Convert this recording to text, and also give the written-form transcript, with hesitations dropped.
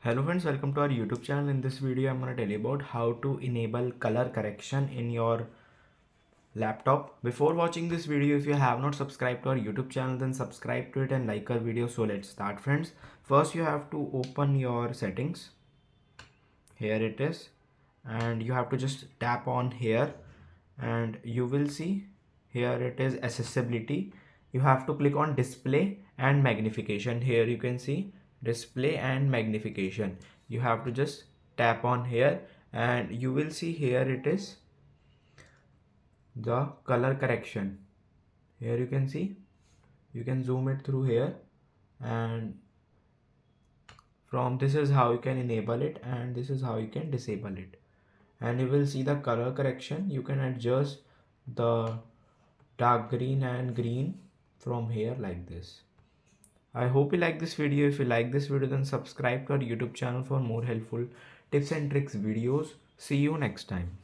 Hello friends, welcome to our YouTube channel. In this video, I'm going to tell you about how to enable color correction in your laptop. Before watching this video, if you have not subscribed to our YouTube channel, then subscribe to it and like our video. So let's start friends. First, you have to open your settings. Here it is. And you have to just tap on here and you will see here it is accessibility. You have to click on display and magnification. Here you can see display and magnification. You have to just tap on here and you will see here it is the color correction. Here you can see, you can zoom it through here, and from this is how you can enable it and this is how you can disable it. And you will see the color correction. You can adjust the dark green and green from here like this. I hope you like this video. If you like this video, then subscribe to our YouTube channel for more helpful tips and tricks videos. See you next time.